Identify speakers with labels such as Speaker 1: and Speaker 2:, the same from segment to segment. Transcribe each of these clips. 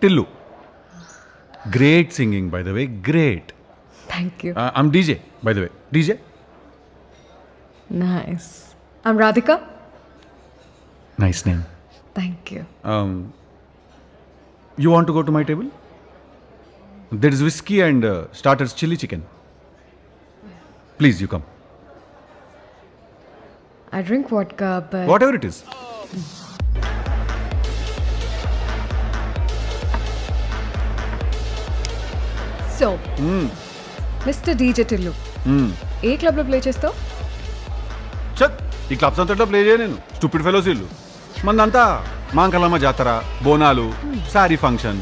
Speaker 1: Tillu. Great singing by the way, great.
Speaker 2: Thank you.
Speaker 1: I'm DJ by the way, DJ.
Speaker 2: Nice. I'm Radhika.
Speaker 1: Nice name.
Speaker 2: Thank you.
Speaker 1: You want to go to my table? There is whiskey and starters chili chicken. Please, you come.
Speaker 2: I drink vodka, but...
Speaker 1: Whatever it is.
Speaker 2: So, Mr. DJ Tillu, ఏ క్లబ్లో play చేస్తావు?
Speaker 1: చత్ ఈ clubs అంతట్లో play చేయ నేను. Stupid fellows ఇల్లు. మందంతా మాంకలమ్మ జాతర, Bonalu, sari function,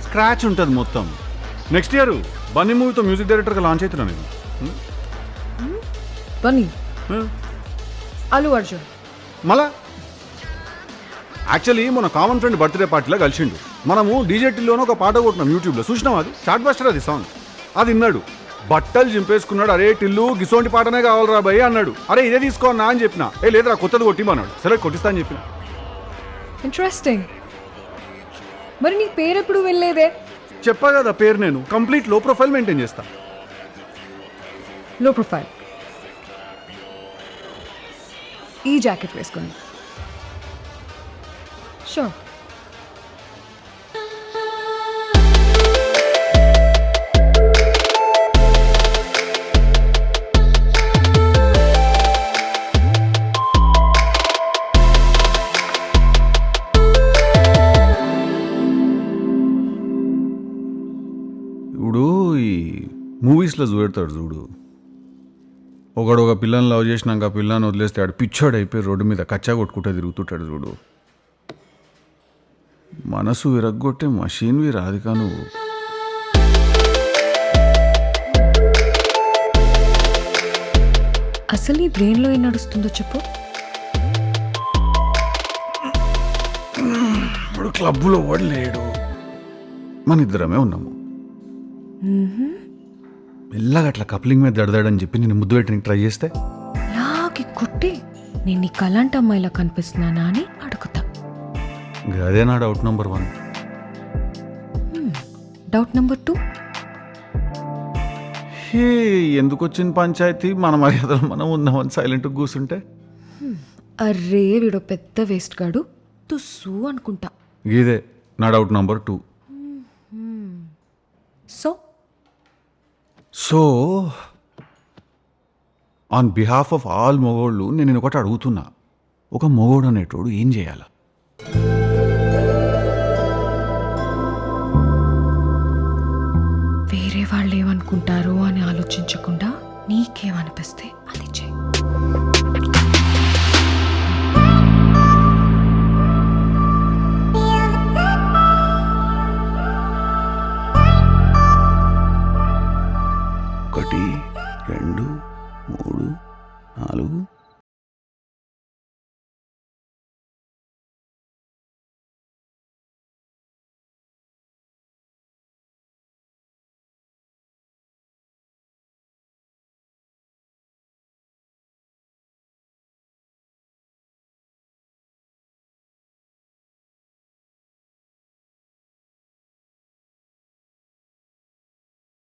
Speaker 1: scratch ఉంటుంది మొత్తం. నెక్స్ట్ ఇయర్ బన్నీ మూవీతో మ్యూజిక్ డైరెక్టర్గా లాంచ్ అవుతున్నా నేను.
Speaker 2: బన్నీ, అల్లు అర్జున్.
Speaker 1: మళ్ళా యాక్చువల్లీ మన కామన్ ఫ్రెండ్ బర్త్డే పార్టీలో కలిసిండు. మనము డీజేటీలోనే ఒక పాట కొట్టినాం యూట్యూబ్లో, చూసినాం. అది చాట్ బస్టర్, అది సాంగ్. అది విన్నాడు, బట్టలు చింపేసుకున్నాడు. అరే టిల్లు గిసోంటి పాటనే కావాలరా భయ్ అన్నాడు. అరే ఇదే తీసుకో అన్నా అని చెప్పిన. లేదురా కొత్తది కొట్టిమన్నాడు. సరే కొట్టిస్తా అని చెప్పిన.
Speaker 2: ఇంట్రెస్టింగ్. మరి నీ పేరు ఎప్పుడు వెళ్ళలేదే?
Speaker 1: చెప్పా కదా పేరు నేను కంప్లీట్ లో ప్రొఫైల్ మెయింటైన్ చేస్తా.
Speaker 2: లో ప్రొఫైల్. ఈ జాకెట్ వేసుకొని షూర్.
Speaker 1: ఇప్పుడు ఈ మూవీస్లో చూపెడతాడు చూడు, ఒకడు ఒక పిల్లని లవ్ చేసినాక ఆ పిల్లని వదిలేస్తే ఆడు పిచ్చోడు అయిపోయి రోడ్డు మీద కచ్చా కొట్టుకుంటే తిరుగుతుంటాడు చూడు. మనసు విరగ్గొట్టే మషీన్వి రాధికా నువ్వు.
Speaker 2: అసలు నీ బ్రెయిన్లో ఏం నడుస్తుందో చెప్పు.
Speaker 1: ఇప్పుడు క్లబ్లో వాడు లేడు, మన ఇద్దరమే ఉన్నాము. మెల్లగా అట్లా కప్లింగ్ మీద దడదాడని చెప్పి నేను ముద్దు పెట్టడానికి ట్రై చేస్తే
Speaker 2: లాగి కుట్టి నేను నీ కలాంటి అమ్మాయిలా కనిపిస్తున్నానా అని అడుగుతా.
Speaker 1: అదే నా డౌట్ నెంబర్ 1.
Speaker 2: డౌట్ నెంబర్ 2,
Speaker 1: హే ఎందుకు వచ్చిన పంచాయతీ, మన మర్యాదలు మనం ఉందామని సైలెంట్గా కూర్చుంటే.
Speaker 2: అర్రే వీడో పెద్ద వేస్ట్ గాడు తుస్సు అనుకుంటా.
Speaker 1: ఇదే నా doubt number 2. So on behalf of all మొగోళ్ళు నేను ఒకటి అడుగుతున్నా, ఒక మొగోడు అనేటోడు ఏం చేయాలా?
Speaker 2: వేరే వాళ్ళు ఏమనుకుంటారు అని ఆలోచించకుండా నీకేమనిపిస్తే అది చేయి.